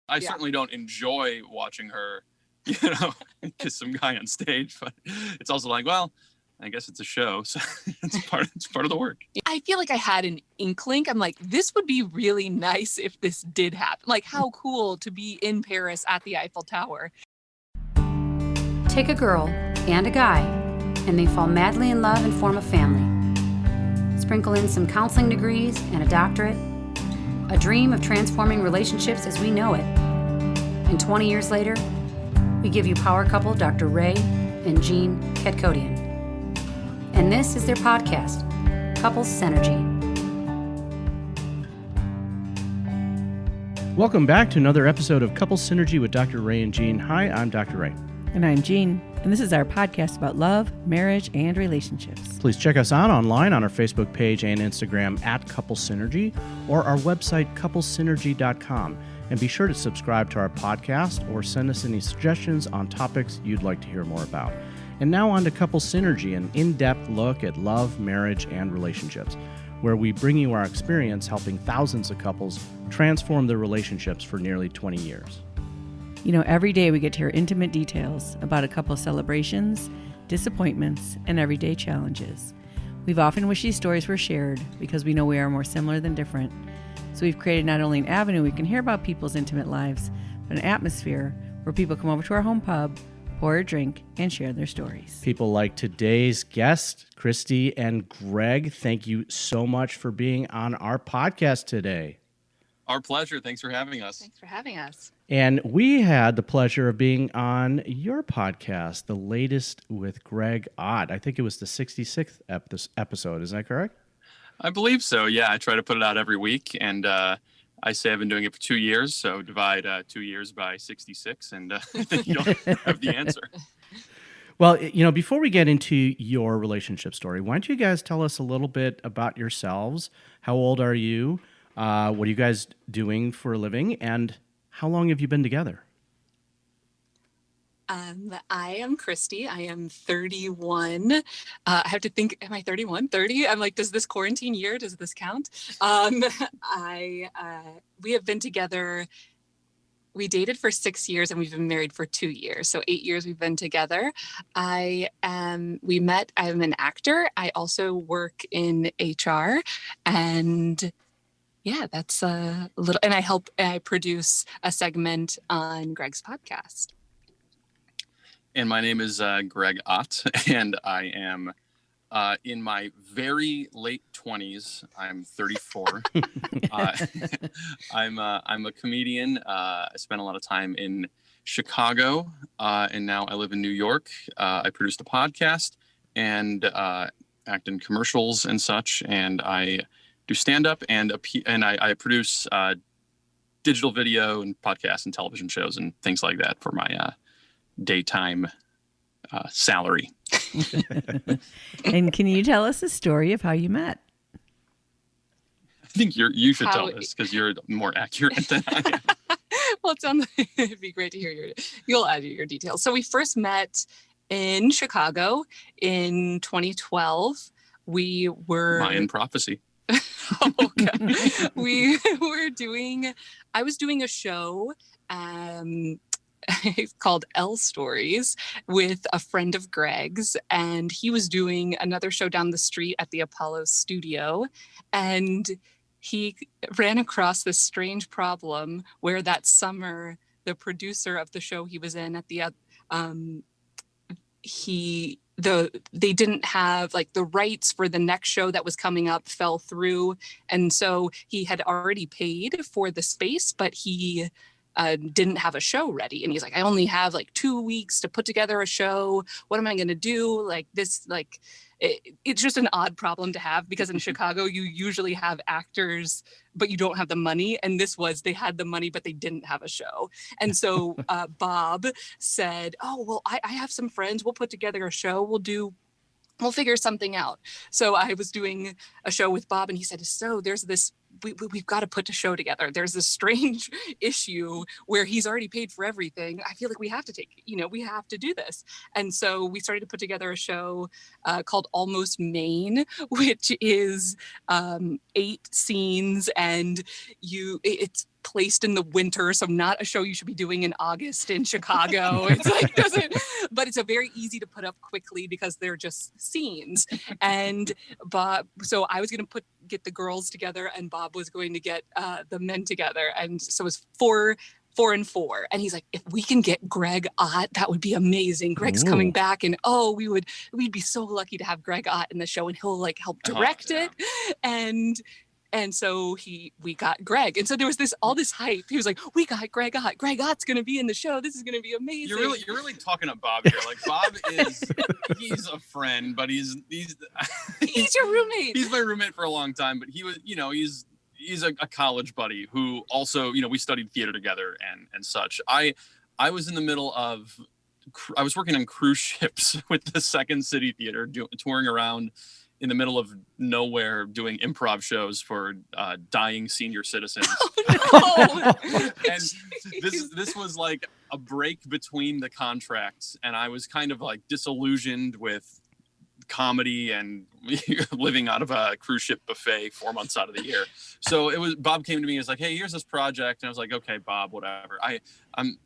I certainly don't enjoy watching her, kiss some guy on stage, but it's also like, well, I guess it's a show, so it's part of the work. I feel like I had an inkling. I'm like, this would be really nice if this did happen. Like, how cool to be in Paris at the Eiffel Tower. Take a girl and a guy, and they fall madly in love and form a family. Sprinkle in some counseling degrees and a doctorate, a dream of transforming relationships as we know it. And 20 years later, we give you power couple Dr. Ray and Jean Ketkodian. And this is their podcast, Couples Synergy. Welcome back to another episode of Couples Synergy with Dr. Ray and Jean. Hi, I'm Dr. Ray. And I'm Jean. And this is our podcast about love, marriage, and relationships. Please check us out online on our Facebook page and Instagram at Couples Synergy or our website, couplesynergy.com. And be sure to subscribe to our podcast or send us any suggestions on topics you'd like to hear more about. And now on to Couples Synergy, an in-depth look at love, marriage, and relationships, where we bring you our experience helping thousands of couples transform their relationships for nearly 20 years. You know, every day we get to hear intimate details about a couple's celebrations, disappointments, and everyday challenges. We've often wished these stories were shared because we know we are more similar than different. So we've created not only an avenue we can hear about people's intimate lives, but an atmosphere where people come over to our home pub, pour a drink, and share their stories. People like today's guests, Kristi and Greg, thank you so much for being on our podcast today. Our pleasure. Thanks for having us. Thanks for having us. And we had the pleasure of being on your podcast, the latest with Greg Ott. I think it was the 66th episode. Is that correct? I believe so. Yeah, I try to put it out every week, and I say I've been doing it for 2 years, so divide 2 years by 66, and then you don't have the answer. Well, before we get into your relationship story, why don't you guys tell us a little bit about yourselves? How old are you? What are you guys doing for a living? And how long have you been together? I am Kristi. I am 31. I have to think, am I 31? 30? I'm like, does this quarantine year, does this count? We have been together. We dated for 6 years and we've been married for 2 years. So 8 years we've been together. We met, I'm an actor. I also work in HR, and yeah, that's a little, and I produce a segment on Greg's podcast. And my name is Greg Ott, and I am in my very late 20s. I'm 34. I'm a comedian. I spent a lot of time in Chicago, and now I live in New York. I produced a podcast and act in commercials and such, and I do stand-up, and I produce digital video and podcasts and television shows and things like that for my daytime salary. And can you tell us a story of how you met? I think you should tell this because you're more accurate than I am. Well, it'd be great to hear you'll add your details. So we first met in Chicago in 2012. We were Mayan prophecy. Okay. I was doing a show called L Stories with a friend of Greg's, and he was doing another show down the street at the Apollo studio, and he ran across this strange problem where that summer the producer of the show he was in at the they didn't have, like, the rights for the next show that was coming up fell through, and so he had already paid for the space, but he didn't have a show ready. And he's like, I only have like 2 weeks to put together a show. What am I going to do? Like this, like, it's just an odd problem to have, because in Chicago, you usually have actors, but you don't have the money. And they had the money, but they didn't have a show. And so Bob said, oh, well, I have some friends. We'll put together a show. We'll figure something out. So I was doing a show with Bob, and he said, so there's this, we've got to put a show together. There's this strange issue where he's already paid for everything. I feel like we have to do this. And so we started to put together a show called Almost Maine, which is 8 scenes, and it's placed in the winter, so not a show you should be doing in August in Chicago. It's like but it's a very easy to put up quickly because they're just scenes. And Bob, so I was going to get the girls together, and Bob was going to get the men together, and so it was 4 and 4. And he's like, if we can get Greg Ott, that would be amazing. Greg's coming back, and we'd be so lucky to have Greg Ott in the show, and he'll like help direct it. And so we got Greg. And so there was all this hype. He was like, we got Greg Ott. Greg Ott's going to be in the show. This is going to be amazing. You're really talking up Bob here. Like Bob he's a friend, but he's your roommate. He's my roommate for a long time, but he was, he's a college buddy who also, we studied theater together and such. I was in the middle of, I was working on cruise ships with the Second City Theater, touring around in the middle of nowhere doing improv shows for dying senior citizens. Oh, no. And this was like a break between the contracts, and I was kind of like disillusioned with comedy and living out of a cruise ship buffet 4 months out of the year. So Bob came to me and was like, hey, here's this project. And I was like, okay, Bob, whatever. I'm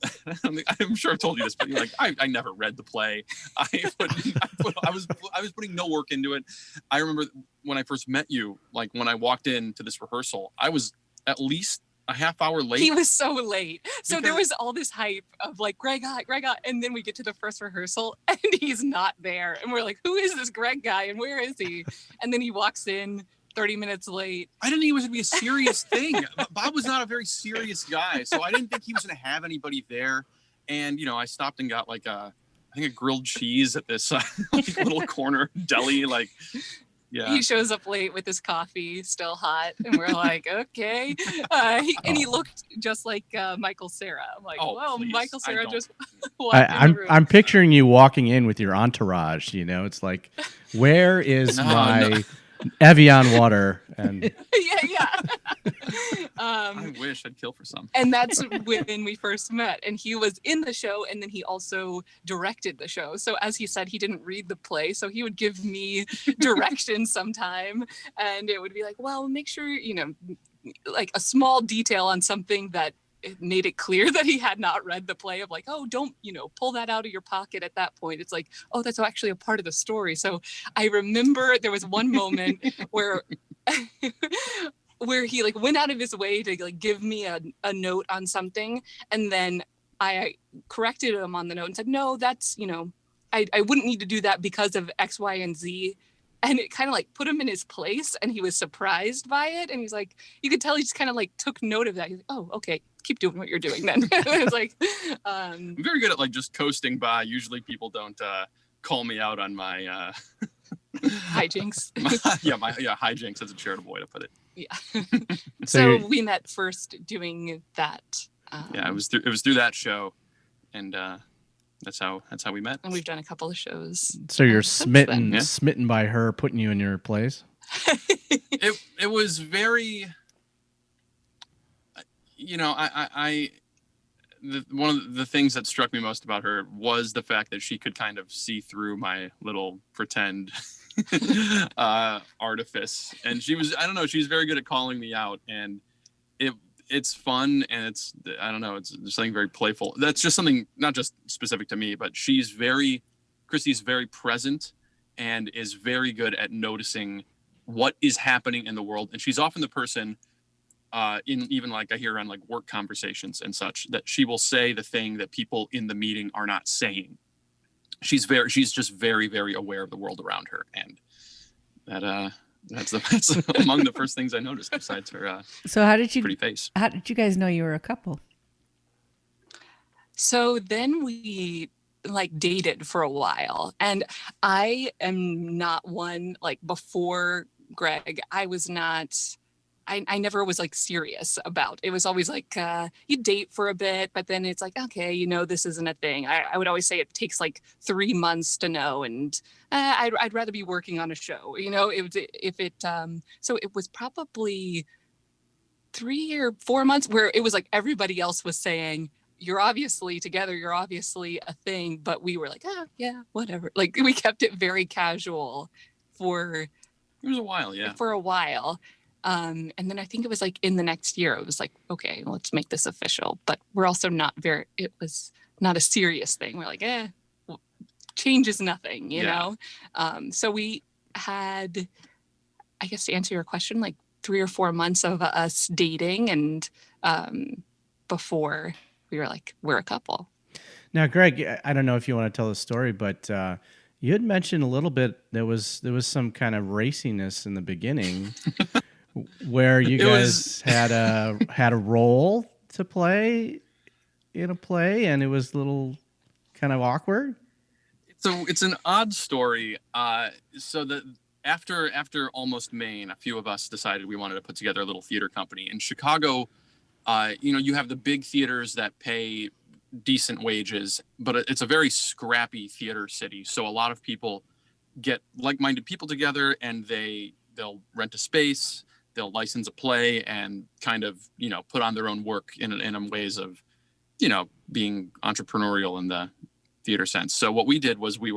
sure I've told you this, but like, I never read the play. I was putting no work into it. I remember when I first met you, like when I walked into this rehearsal, I was at least a half hour late. He was so late. So there was all this hype of like Greg Ott. And then we get to the first rehearsal and he's not there. And we're like, who is this Greg guy? And where is he? And then he walks in 30 minminutes late. I didn't think it was going to be a serious thing. Bob was not a very serious guy. So I didn't think he was going to have anybody there. And, I stopped and got like a grilled cheese at this like little corner deli. Like, yeah. He shows up late with his coffee, still hot, and we're like, okay. And he looked just like Michael Cera. I'm like, please. Michael Cera just walked in the room. I'm picturing you walking in with your entourage. It's like, where is my Evian water? And yeah. I wish I'd kill for some. And that's when we first met. And he was in the show, and then he also directed the show. So as he said, he didn't read the play, so he would give me directions sometime, and it would be like, well, make sure, like a small detail on something that it made it clear that he had not read the play, of like, oh, don't, pull that out of your pocket at that point. It's like, oh, that's actually a part of the story. So I remember there was one moment where he like went out of his way to like give me a note on something. And then I corrected him on the note and said, no, that's, I wouldn't need to do that because of X, Y, and Z. And it kind of like put him in his place, and he was surprised by it. And he's like, you could tell he just kind of like took note of that. He's like, oh, okay, keep doing what you're doing then. It was like, I'm very good at like just coasting by. Usually people don't call me out on my hijinks. Hijinks. That's a charitable way to put it. Yeah. So we met first doing that. It was through that show, and that's how we met. And we've done a couple of shows. So you're smitten by her putting you in your place. It was very, one of the things that struck me most about her was the fact that she could kind of see through my little pretend artifice. And she was very good at calling me out, and it's fun, and it's something very playful. That's just something not just specific to me, but Kristi's very present and is very good at noticing what is happening in the world. And she's often the person in even like I hear around like work conversations and such, that she will say the thing that people in the meeting are not saying. She's just very, very aware of the world around her. And that's among the first things I noticed, besides her pretty face. How did you guys know you were a couple? So then we like dated for a while, and I am not one, like before Greg, I was not, I never was like serious about it. Was always like you date for a bit, but then it's like, okay, this isn't a thing. I would always say it takes like 3 months to know, and I'd rather be working on a show. So it was probably 3 or 4 months where it was like everybody else was saying, you're obviously together, you're obviously a thing, but we were like, yeah, whatever. Like we kept it very casual for it was a while, yeah. For a while. And then I think it was like in the next year, it was like, okay, let's make this official. But we're also it was not a serious thing. We're like, change is nothing, you know? So we had, I guess to answer your question, like 3 or 4 months of us dating, and before we were like, we're a couple. Now, Greg, I don't know if you want to tell the story, but you had mentioned a little bit there was some kind of raciness in the beginning where you guys had a role to play in a play, and it was a little kind of awkward. So it's an odd story. So after Almost Maine, a few of us decided we wanted to put together a little theater company in Chicago. You have the big theaters that pay decent wages, but it's a very scrappy theater city. So a lot of people get like-minded people together, and they'll rent a space, they'll license a play, and kind of put on their own work in ways of being entrepreneurial in the theater sense. So what we did was we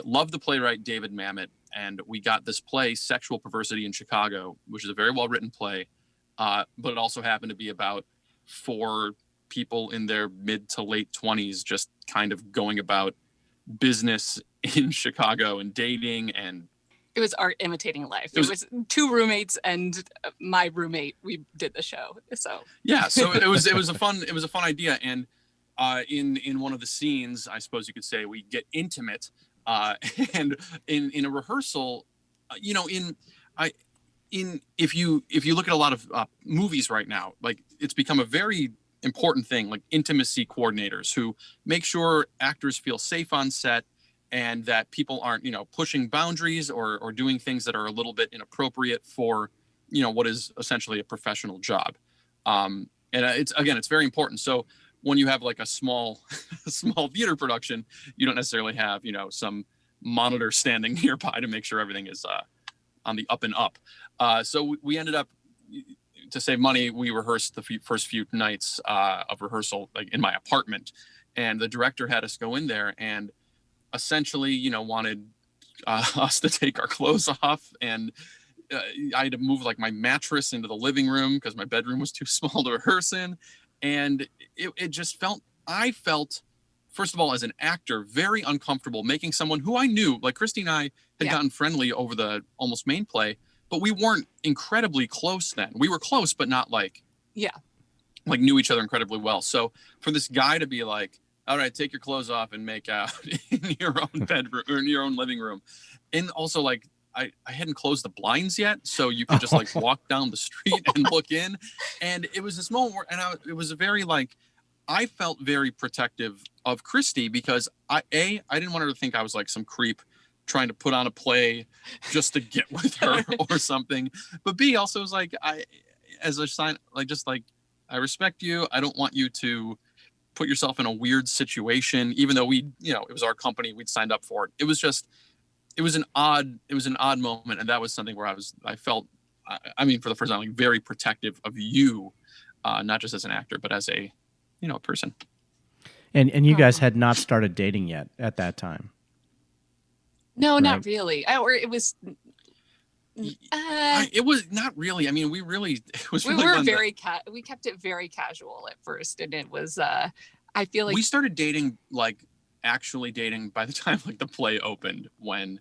loved the playwright David Mamet, and we got this play, Sexual Perversity in Chicago, which is a very well-written play, but it also happened to be about 4 people in their mid to late 20s just kind of going about business in Chicago and dating, and it was art imitating life. It was 2 roommates and my roommate. We did the show. So it was a fun idea. And in one of the scenes, I suppose you could say, we get intimate, and in a rehearsal, if you look at a lot of movies right now, like it's become a very important thing, like intimacy coordinators who make sure actors feel safe on set, and that people aren't pushing boundaries or doing things that are a little bit inappropriate for what is essentially a professional job. And it's very important. So when you have like a small theater production, you don't necessarily have some monitor standing nearby to make sure everything is on the up and up. So we ended up, to save money, we rehearsed the first few nights of rehearsal like in my apartment, and the director had us go in there and essentially wanted us to take our clothes off, and I had to move like my mattress into the living room because my bedroom was too small to rehearse in. And it just I felt, first of all, as an actor, very uncomfortable making someone who I knew, like Kristi and I had gotten friendly over the Almost Maine play, but we weren't incredibly close then. We were close, but not like knew each other incredibly well. So for this guy to be like, all right, take your clothes off and make out in your own bedroom or in your own living room. And also like, I hadn't closed the blinds yet, so you could just like walk down the street and look in. And it was this moment where, it was a very like, I felt very protective of Kristi because I didn't want her to think I was like some creep trying to put on a play just to get with her or something. But B, also was like, as a sign, like, just like, I respect you. I don't want you to put yourself in a weird situation, even though it was our company, we'd signed up for it. It was an odd moment. And that was something where I felt, for the first time, like very protective of you, not just as an actor, but as a, person. And you guys had not started dating yet at that time. No, right? Not really. It was. It was not really. We really. It was. Really we kept it very casual at first, and it was. I feel like we started dating, like actually dating, by the time like the play opened. When.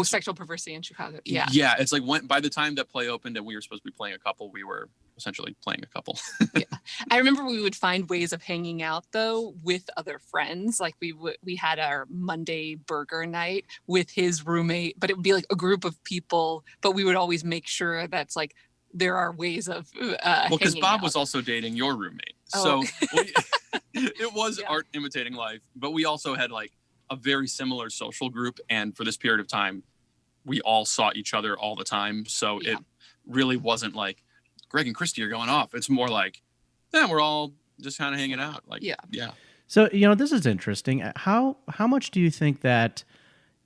Sexual Perversity in Chicago. Yeah. Yeah, it's like by the time that play opened and we were supposed to be playing a couple, we were essentially playing a couple. Yeah, I remember we would find ways of hanging out though with other friends. Like we had our Monday burger night with his roommate, but it would be like a group of people. But we would always make sure that's like there are ways of. Because Bob was also dating your roommate, so it was art imitating life. But we also had like a very similar social group, and for this period of time we all saw each other all the time, so it really wasn't like Greg and Kristi are going off. It's more like we're all just kind of hanging out, like So this is interesting. How much do you think that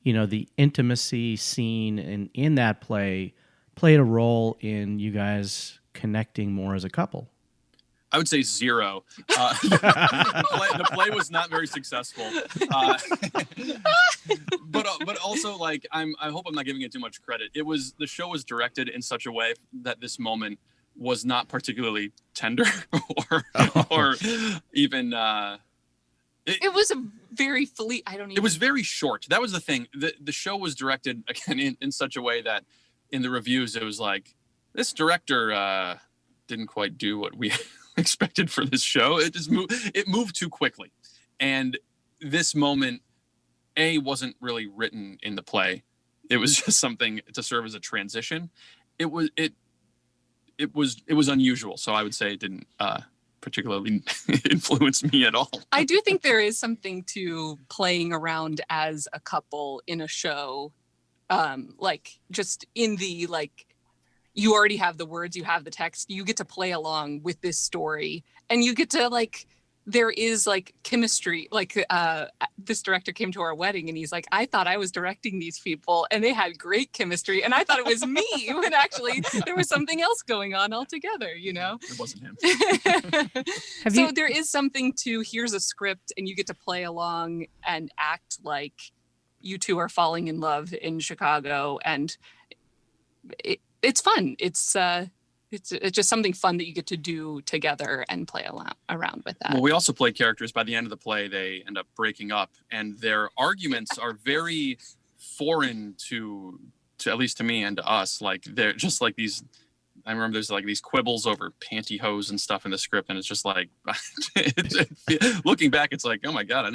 the intimacy scene in that play played a role in you guys connecting more as a couple? I would say 0. The play was not very successful. But also, like, I hope I'm not giving it too much credit. The show was directed in such a way that this moment was not particularly tender or even. It was a very It was very short. That was the thing. The show was directed again in such a way that in the reviews it was like, this director didn't quite do what we expected for this show. It moved too quickly, and this moment wasn't really written in the play. It was just something to serve as a transition. It was unusual, so I would say it didn't particularly influence me at all. I do think there is something to playing around as a couple in a show, like just in the like. You already have the words, you have the text, you get to play along with this story, and you get to like, there is like chemistry. Like this director came to our wedding and he's like, I thought I was directing these people and they had great chemistry. And I thought it was me, when actually there was something else going on altogether, you know? It wasn't him. So there is something to, here's a script and you get to play along and act like you two are falling in love in Chicago. And it's fun. It's just something fun that you get to do together and play around with that. Well, we also play characters. By the end of the play, they end up breaking up, and their arguments are very foreign to at least to me and to us. Like, they're just like these. I remember there's like these quibbles over pantyhose and stuff in the script, and it's just like, looking back, it's like, oh my God,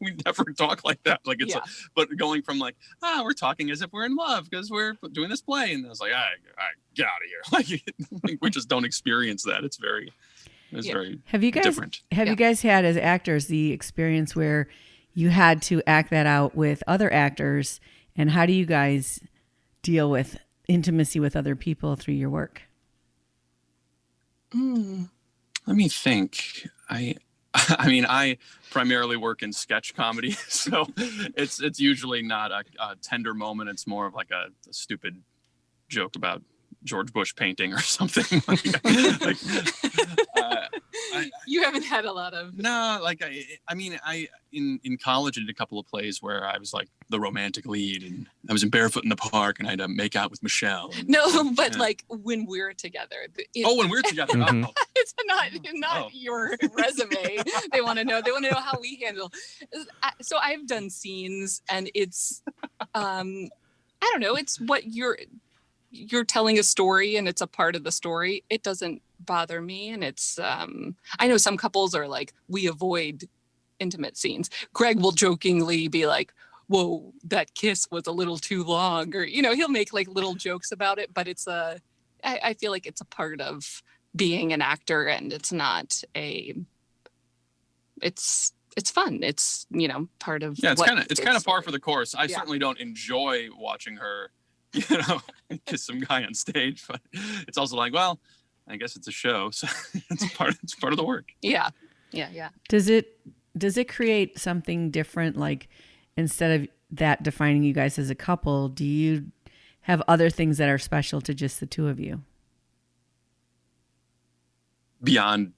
we never talk like that. Like, it's but going from like, we're talking as if we're in love because we're doing this play, and I was like, I get out of here. Like, we just don't experience that. It's very different. Have you guys had, as actors, the experience where you had to act that out with other actors, and how do you guys deal with intimacy with other people through your work? Let me think. I mean, I primarily work in sketch comedy, so it's usually not a tender moment. It's more of like a stupid joke about George Bush painting or something. You haven't had a lot of... No, like, I mean, in college I did a couple of plays where I was like the romantic lead, and I was in Barefoot in the Park, and I had to make out with Michelle. But like when we're together. When we're together. Mm-hmm. It's not your resume. They want to know how we handle. So I've done scenes, and it's, I don't know, it's what you're telling a story, and it's a part of the story. It doesn't bother me, and it's I know some couples are like, we avoid intimate scenes. Greg will jokingly be like, whoa, that kiss was a little too long, or he'll make like little jokes about it, but it's I feel like it's a part of being an actor, and it's not it's fun. It's part of it's kind of par for the course. I certainly don't enjoy watching her kiss some guy on stage, but it's also like, well, I guess it's a show, so it's part of the work. Yeah. Does it create something different? Like, instead of that defining you guys as a couple, do you have other things that are special to just the two of you? Beyond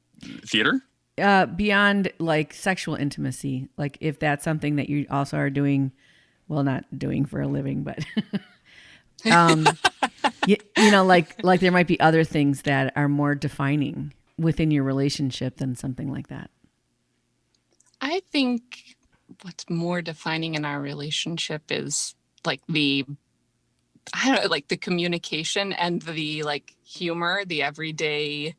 theater? Beyond like sexual intimacy. Like, if that's something that you also are doing, well, not doing for a living, but like there might be other things that are more defining within your relationship than something like that. I think what's more defining in our relationship is like the communication and the like humor, the everyday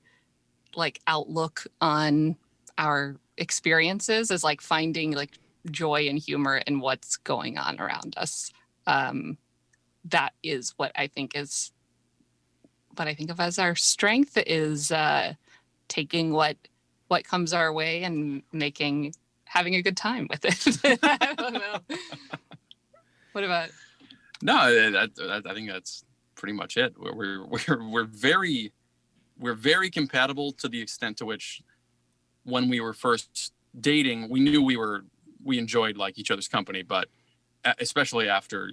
like outlook on our experiences, is like finding like joy and humor in what's going on around us. That is what I think of as our strength, is taking what comes our way and having a good time with it. I don't know. What about? No, I think that's pretty much it. We're very compatible to the extent to which, when we were first dating, we knew we enjoyed like each other's company, but especially after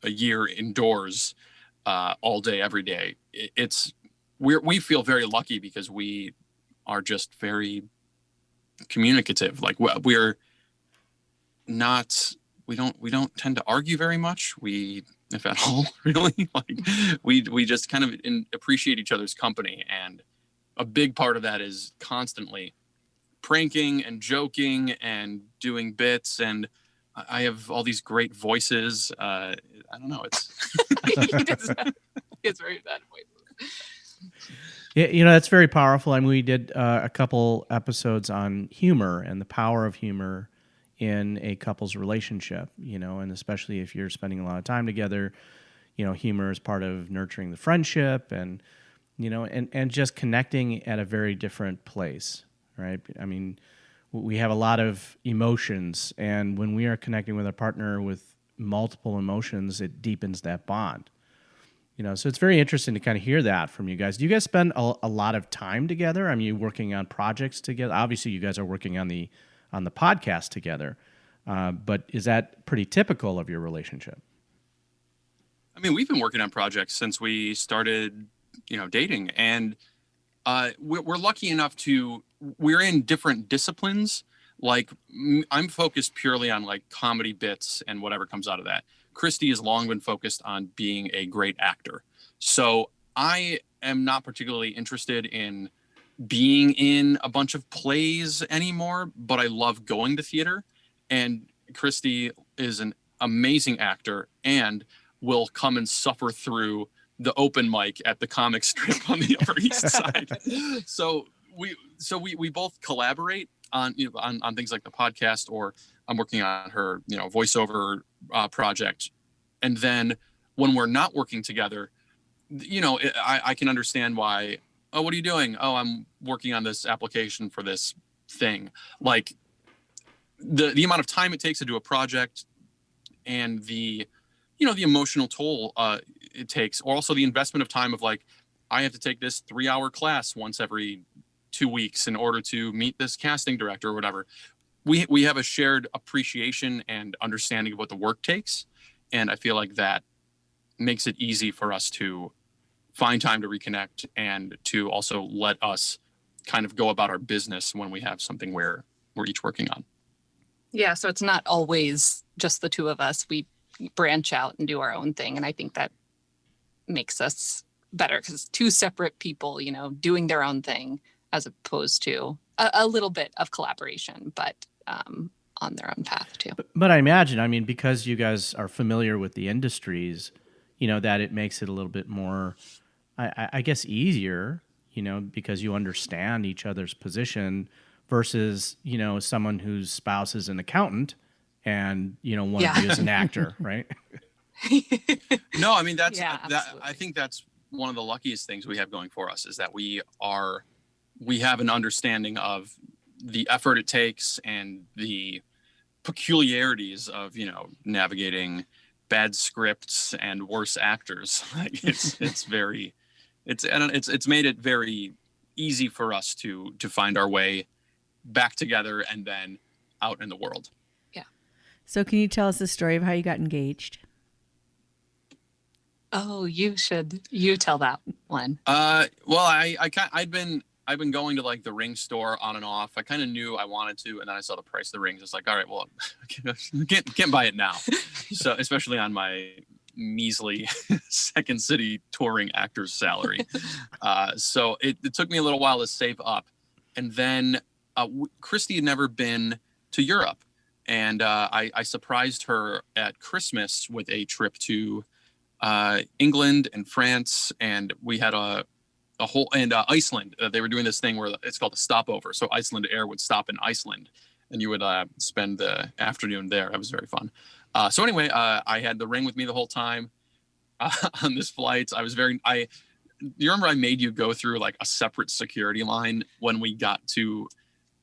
a year indoors all day every day, we feel very lucky because we are just very communicative. Like we don't tend to argue very much. We, if at all, really, like we just kind of appreciate each other's company. And a big part of that is constantly pranking and joking and doing bits. And I have all these great voices. I don't know. It's very bad voices. Yeah, that's very powerful. I mean, we did a couple episodes on humor and the power of humor in a couple's relationship, and especially if you're spending a lot of time together, humor is part of nurturing the friendship and, and just connecting at a very different place, right? I mean, we have a lot of emotions, and when we are connecting with a partner with multiple emotions, it deepens that bond. So it's very interesting to kind of hear that from you guys. Do you guys spend a lot of time together? I mean, you working on projects together? Obviously, you guys are working on the podcast together, but is that pretty typical of your relationship? I mean, we've been working on projects since we started, dating, and we're lucky enough we're in different disciplines. Like I'm focused purely on like comedy bits and whatever comes out of that. Kristi has long been focused on being a great actor. So I am not particularly interested in being in a bunch of plays anymore, but I love going to theater. And Kristi is an amazing actor and will come and suffer through the open mic at the comic strip on the Upper East Side. So we both collaborate on things like the podcast, or I'm working on her voiceover project. And then when we're not working together, I can understand why. Oh, what are you doing? Oh, I'm working on this application for this thing. Like the amount of time it takes to do a project, and the emotional toll it takes, or also the investment of time of like, I have to take this 3-hour class once every 2 weeks in order to meet this casting director or whatever. We have a shared appreciation and understanding of what the work takes. And I feel like that makes it easy for us to find time to reconnect and to also let us kind of go about our business when we have something where we're each working on. Yeah, so it's not always just the two of us. We branch out and do our own thing. And I think that makes us better because two separate people, doing their own thing as opposed to a little bit of collaboration, but on their own path too. But I imagine, because you guys are familiar with the industries, that it makes it a little bit more, I guess, easier, because you understand each other's position versus, someone whose spouse is an accountant and, one of you is an actor, right? No, I mean, I think that's one of the luckiest things we have going for us is that we have an understanding of the effort it takes and the peculiarities of, navigating bad scripts and worse actors. Like it's made it very easy for us to find our way back together and then out in the world. Yeah. So can you tell us the story of how you got engaged? Oh, you tell that one. Well, I've been going to like the ring store on and off. I kind of knew I wanted to, and then I saw the price of the rings. It's like, all right, well, can't buy it now. So especially on my measly Second City touring actor's salary. So it took me a little while to save up. And then Kristi had never been to Europe. And I surprised her at Christmas with a trip to England and France. And we had a whole, and Iceland. They were doing this thing where it's called a stopover. So Iceland Air would stop in Iceland and you would spend the afternoon there. That was very fun. So anyway, I had the ring with me the whole time on this flight. You remember I made you go through like a separate security line when we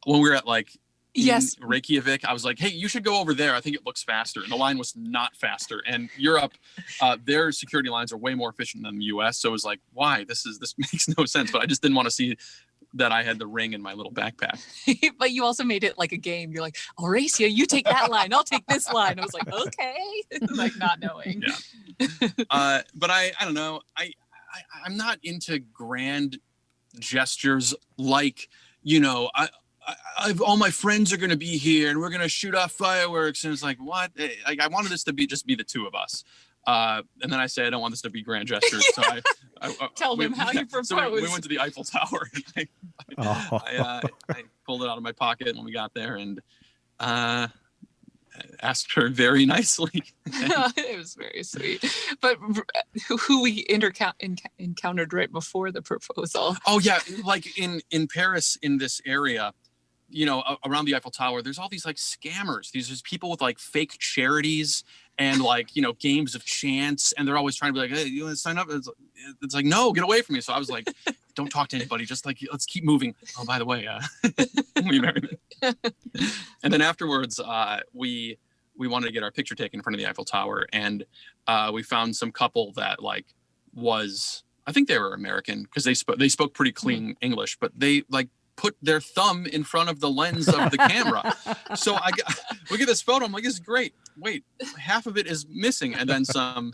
were at like, yes, Reykjavik. I was like, hey, you should go over there. I think it looks faster. And the line was not faster. And Europe, their security lines are way more efficient than the US. So it was like, why? This makes no sense. But I just didn't want to see that I had the ring in my little backpack. But you also made it like a game. You're like, Horacia, you take that line. I'll take this line. I was like, okay. Like not knowing. Yeah. But I don't know. I'm not into grand gestures like, I've all my friends are going to be here and we're going to shoot off fireworks. And it's like, what? Like, I wanted this to be the two of us. And then I say, I don't want this to be grand gestures. So I Tell them how you propose. So we went to the Eiffel Tower. And I pulled it out of my pocket when we got there and asked her very nicely. It was very sweet. But who we encountered right before the proposal. Oh, yeah. Like in Paris, in this area, around the Eiffel Tower, there's all these like scammers. These people with like fake charities and like, games of chance. And they're always trying to be like, hey, you want to sign up? It's like, no, get away from me. So I was like, don't talk to anybody. Just like, let's keep moving. Oh, by the way, will you marry me? And then afterwards, we wanted to get our picture taken in front of the Eiffel Tower. And we found some couple that like I think they were American because they spoke pretty clean English, but they like put their thumb in front of the lens of the camera. So look at this photo. I'm like, this is great. Wait, half of it is missing. And then some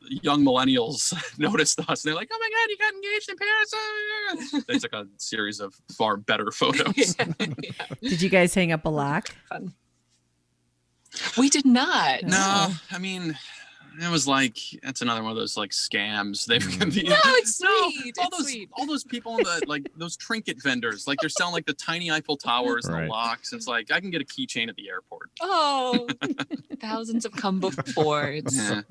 young millennials noticed us. And they're like, oh my God, you got engaged in Paris. They took a series of far better photos. Yeah. Did you guys hang up a lock? Fun. We did not. No, I mean, it was like, that's another one of those like scams. They've it's sweet. All those people in the like those trinket vendors, like they're selling like the tiny Eiffel Towers and the locks. It's like I can get a keychain at the airport. Oh, thousands have come before. Yeah.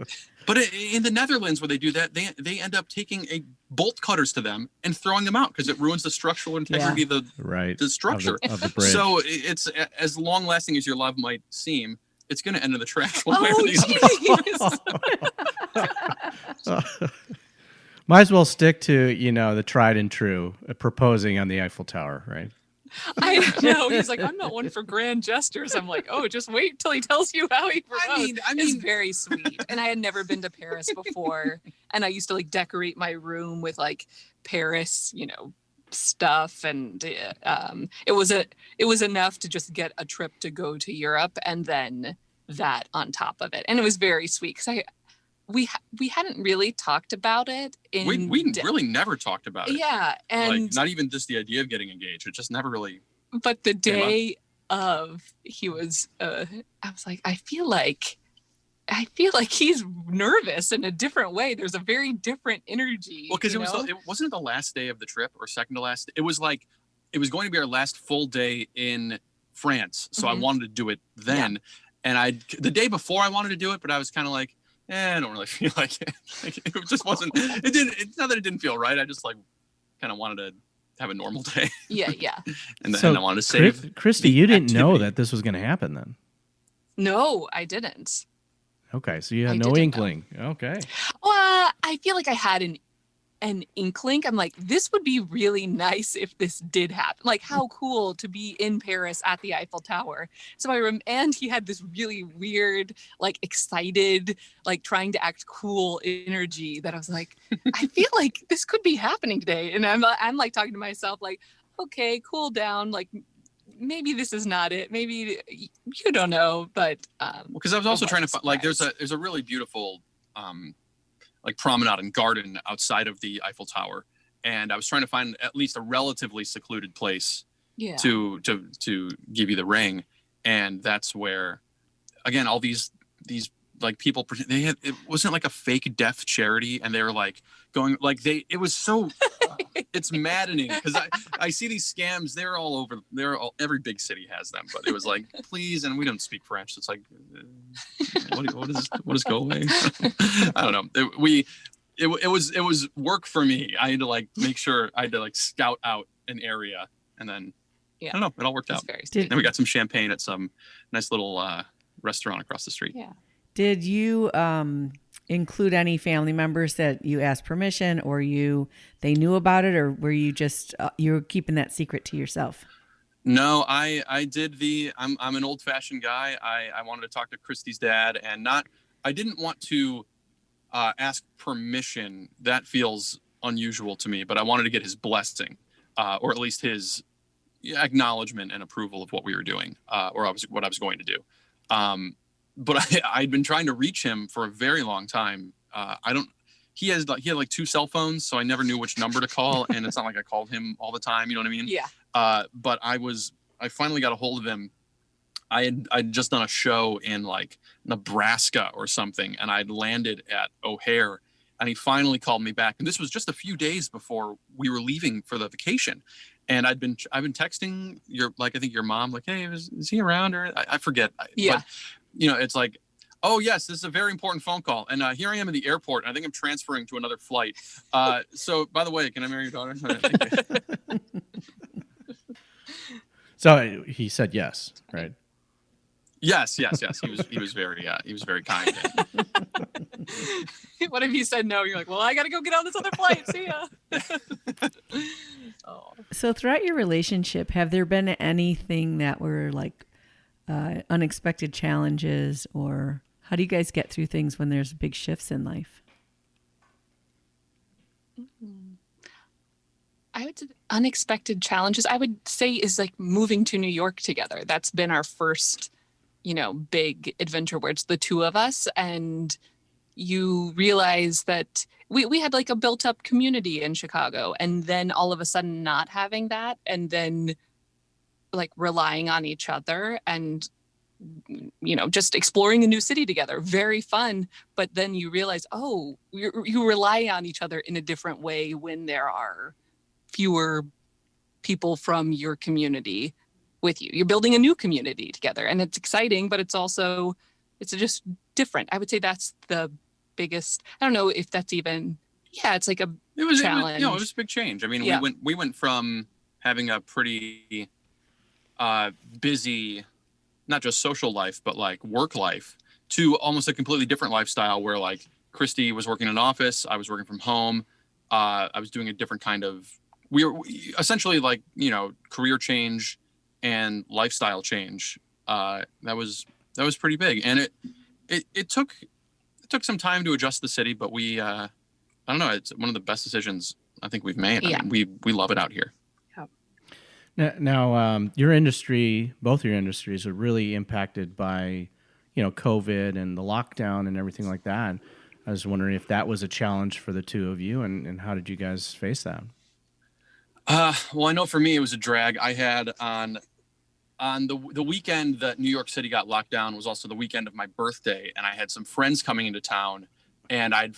But in the Netherlands, where they do that, they end up taking bolt cutters to them and throwing them out because it ruins the structural integrity of the structure. Of the bridge. So it's as long lasting as your love might seem. It's going to end in the trash one way or the other. Might as well stick to, the tried and true, proposing on the Eiffel Tower, right? I know. He's like, I'm not one for grand gestures. I'm like, oh, just wait till he tells you how he proposed. I mean, it's very sweet. And I had never been to Paris before. And I used to like decorate my room with like Paris, stuff. And it was enough to just get a trip to go to Europe and then that on top of it. And it was very sweet because we hadn't really talked about it. We really never talked about it. Yeah. And like, not even just the idea of getting engaged. It just never really. But the day of, he was, I was like, I feel like he's nervous in a different way. There's a very different energy. Well, because it wasn't the last day of the trip or second to last. It was like, it was going to be our last full day in France. So I wanted to do it then. Yeah. And the day before I wanted to do it, but I was kind of like, I don't really feel like it. Like, it just wasn't, it's not that it didn't feel right. I just like kind of wanted to have a normal day. Yeah. and then I wanted to save. Kristi, you didn't know that this was going to happen then? No, I didn't. Okay, so you had no inkling. Know. Okay. Well, I feel like I had an inkling. I'm like, this would be really nice if this did happen. Like, how cool to be in Paris at the Eiffel Tower. So and he had this really weird, like excited, like trying to act cool energy that I was like, I feel like this could be happening today. And I'm like talking to myself like, okay, cool down. Like, maybe this is not it. Maybe you don't know, but because I was also trying to find like there's a really beautiful like promenade and garden outside of the Eiffel Tower, and I was trying to find at least a relatively secluded place to give you the ring, and that's where again all these like people it wasn't like a fake deaf charity, and they were like going like it was so it's maddening because I see these scams. They're all over. Every big city has them, but it was like please, and we don't speak French. So it's like what is go away? I don't know. It was work for me. I had to like make sure I had to like scout out an area, and then I don't know. It all worked out. Then we got some champagne at some nice little restaurant across the street. Yeah. Did you include any family members that you asked permission, or they knew about it, or were you just you were keeping that secret to yourself? No, I did I'm an old fashioned guy. I wanted to talk to Kristi's dad, and I didn't want to ask permission. That feels unusual to me, but I wanted to get his blessing, or at least his acknowledgement and approval of what we were doing, or what I was going to do. But I'd been trying to reach him for a very long time. he had like 2 cell phones, so I never knew which number to call, and it's not like I called him all the time. You know what I mean? Yeah. But I finally got a hold of him. I'd just done a show in like Nebraska or something, and I'd landed at O'Hare, and he finally called me back. And this was just a few days before we were leaving for the vacation. And I've been texting I think your mom, like, hey, is he around? Or I forget. Yeah. But, you know, it's like, oh yes, this is a very important phone call. And here I am at the airport, and I think I'm transferring to another flight. So by the way, can I marry your daughter? So he said yes, right? Yes. He was very kind. What if he said no? You're like, well, I got to go get on this other flight. See ya. Oh. So throughout your relationship, have there been anything that were like unexpected challenges, or how do you guys get through things when there's big shifts in life? I would say unexpected challenges, I would say, is like moving to New York together. That's been our first, big adventure where it's the two of us, and you realize that we had like a built up community in Chicago, and then all of a sudden not having that, and then like relying on each other and, just exploring a new city together. Very fun. But then you realize, you rely on each other in a different way when there are fewer people from your community with you. You're building a new community together, and it's exciting, but it's just different. I would say that's the biggest. I don't know if that's even. Yeah, it's like challenge. It was a big change. I mean, yeah. we went from having a pretty busy, not just social life, but like work life, to almost a completely different lifestyle where like Kristi was working in an office, I was working from home. I was doing a different kind of. We were essentially like career change and lifestyle change. That was pretty big, and it took some time to adjust the city, but we I don't know, it's one of the best decisions I think we've made. Yeah. I mean, we love it out here. Now, your industry, both your industries, are really impacted by COVID and the lockdown and everything like that. I was wondering if that was a challenge for the two of you, and how did you guys face that? Well, I know for me it was a drag. I had on the weekend that New York City got locked down was also the weekend of my birthday, and I had some friends coming into town, and I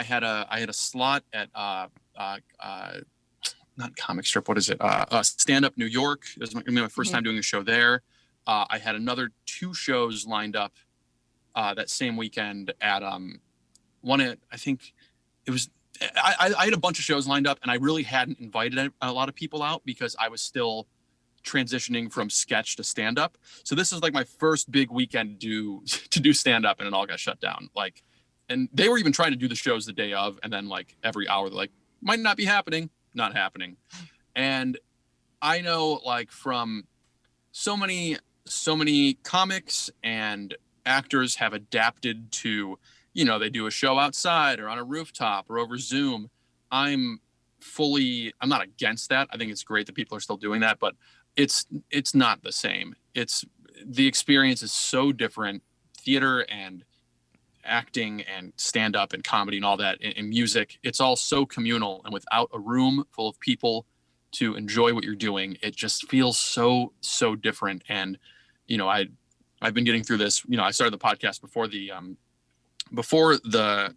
had a slot at not comic strip, what is it? Stand Up New York. It was my first time doing a show there. I had another 2 shows lined up that same weekend at one at, I think it was. I had a bunch of shows lined up, and I really hadn't invited a lot of people out because I was still transitioning from sketch to stand up. So this is like my first big weekend to do stand up, and it all got shut down. Like, and they were even trying to do the shows the day of, and then like every hour they're like, might not be happening, not happening. And I know like from so many comics and actors have adapted to, they do a show outside or on a rooftop or over Zoom. I'm not against that. I think it's great that people are still doing that, but it's not the same. The experience is so different. Theater and acting and stand up and comedy and all that and music, it's all so communal, and without a room full of people to enjoy what you're doing, it just feels so different. And, I've been getting through this, I started the podcast before the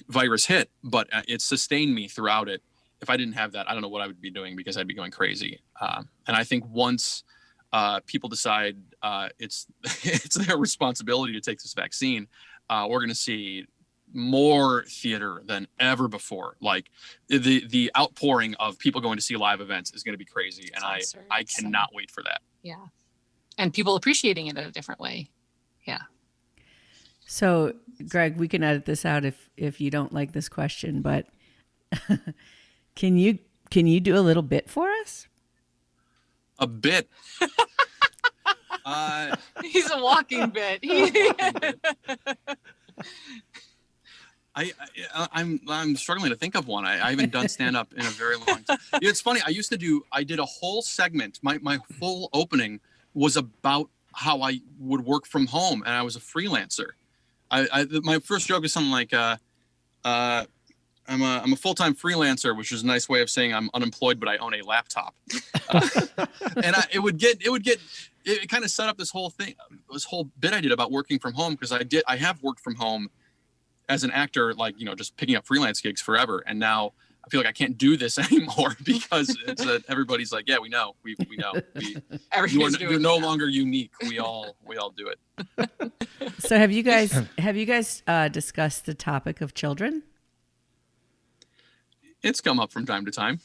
virus hit, but it sustained me throughout it. If I didn't have that, I don't know what I would be doing, because I'd be going crazy. And I think once people decide it's their responsibility to take this vaccine, we're going to see more theater than ever before. Like the outpouring of people going to see live events is going to be crazy. And I cannot wait for that. Yeah. And people appreciating it in a different way. Yeah. So, Greg, we can edit this out if you don't like this question, but can you do a little bit for us? A bit. He's a walking bit. I'm struggling to think of one. I haven't done stand up in a very long time. It's funny. I did a whole segment. My full opening was about how I would work from home, and I was a freelancer. My first joke is something like, I'm a full-time freelancer, which is a nice way of saying I'm unemployed, but I own a laptop. And it kind of set up this whole bit I did about working from home, because I have worked from home as an actor, like, just picking up freelance gigs forever. And now I feel like I can't do this anymore because everybody's like, yeah, we know. We know. You're no longer unique. We all do it. So have you guys discussed the topic of children? It's come up from time to time.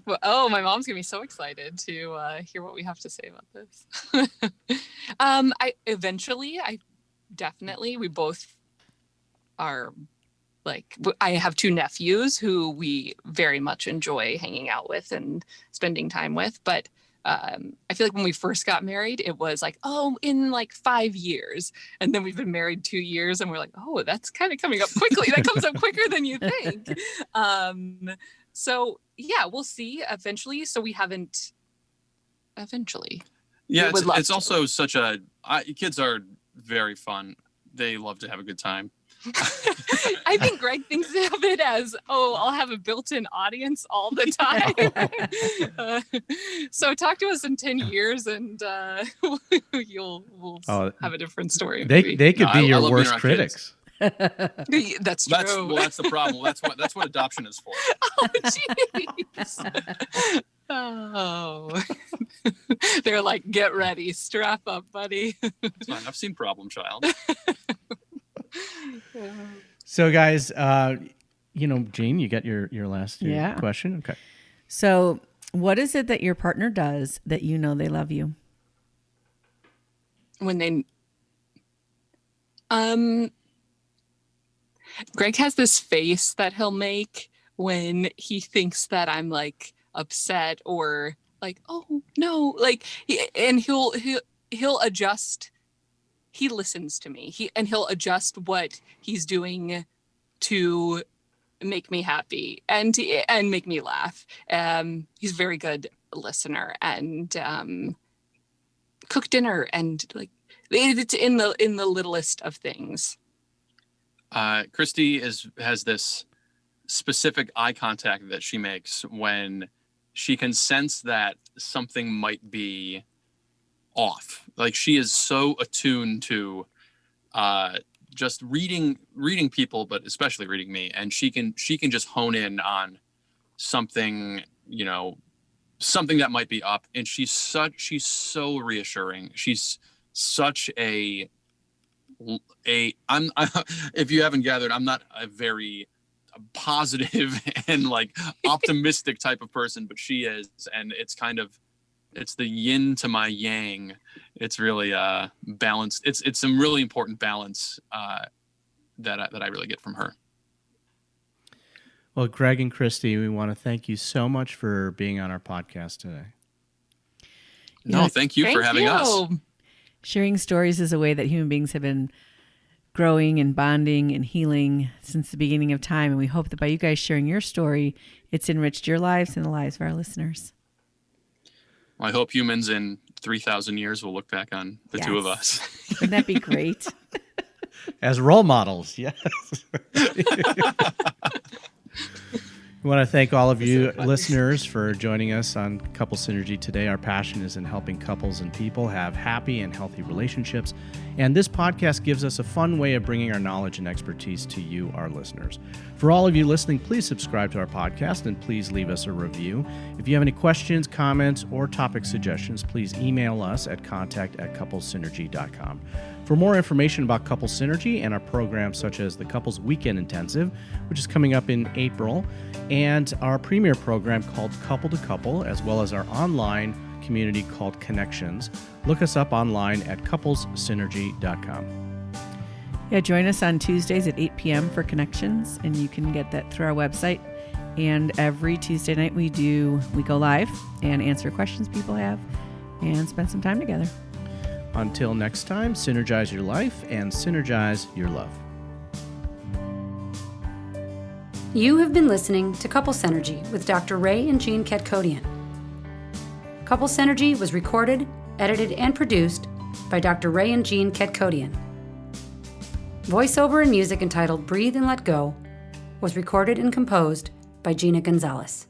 Well, my mom's gonna be so excited to hear what we have to say about this. We both are, like, I have 2 nephews who we very much enjoy hanging out with and spending time with, but I feel like when we first got married, it was like, in like 5 years. And then we've been married 2 years and we're like, that's kind of coming up quickly. That comes up quicker than you think. So yeah, we'll see eventually. So we haven't eventually. Yeah, it's also kids are very fun. They love to have a good time. I think Greg thinks of it as, I'll have a built-in audience all the time. So talk to us in 10 years and we'll have a different story. They could be your worst critics. That's true. That's the problem. That's what adoption is for. Oh, jeez. They're like, get ready, strap up, buddy. It's fine. I've seen Problem Child. So guys, Jean, you got your last question? Okay. So what is it that your partner does that you know they love you? When they... Greg has this face that he'll make when he thinks that I'm like upset or like, oh no, like, he'll adjust. He listens to me. He'll adjust what he's doing to make me happy and make me laugh. He's a very good listener and cook dinner and like it's in the littlest of things. Kristi has this specific eye contact that she makes when she can sense that something might be off. Like, she is so attuned to just reading people, but especially reading me, and she can just hone in on something, something that might be up. And she's so reassuring. She's such if you haven't gathered, I'm not a very positive and like optimistic type of person, but she is, and it's the yin to my yang. It's really balanced. It's some really important balance that I really get from her. Well, Greg and Kristi, we want to thank you so much for being on our podcast today. No, thank you for having us. Sharing stories is a way that human beings have been growing and bonding and healing since the beginning of time. And we hope that by you guys sharing your story, it's enriched your lives and the lives of our listeners. Well, I hope humans in 3,000 years will look back on the two of us. Wouldn't that be great? As role models, yes. We want to thank all of you listeners for joining us on Couple Synergy today. Our passion is in helping couples and people have happy and healthy relationships. And this podcast gives us a fun way of bringing our knowledge and expertise to you, our listeners. For all of you listening, please subscribe to our podcast and please leave us a review. If you have any questions, comments, or topic suggestions, please email us at contact@couplesynergy.com. For more information about Couple Synergy and our programs such as the Couples Weekend Intensive, which is coming up in April, and our premier program called Couple to Couple, as well as our online community called Connections, look us up online at couplessynergy.com. Yeah, join us on Tuesdays at 8 p.m. for Connections, and you can get that through our website. And every Tuesday night we go live and answer questions people have and spend some time together. Until next time, synergize your life and synergize your love. You have been listening to Couple Synergy with Dr. Ray and Jean Ketkodian. Couple Synergy was recorded, edited, and produced by Dr. Ray and Jean Ketkodian. Voiceover and music entitled Breathe and Let Go was recorded and composed by Gina Gonzalez.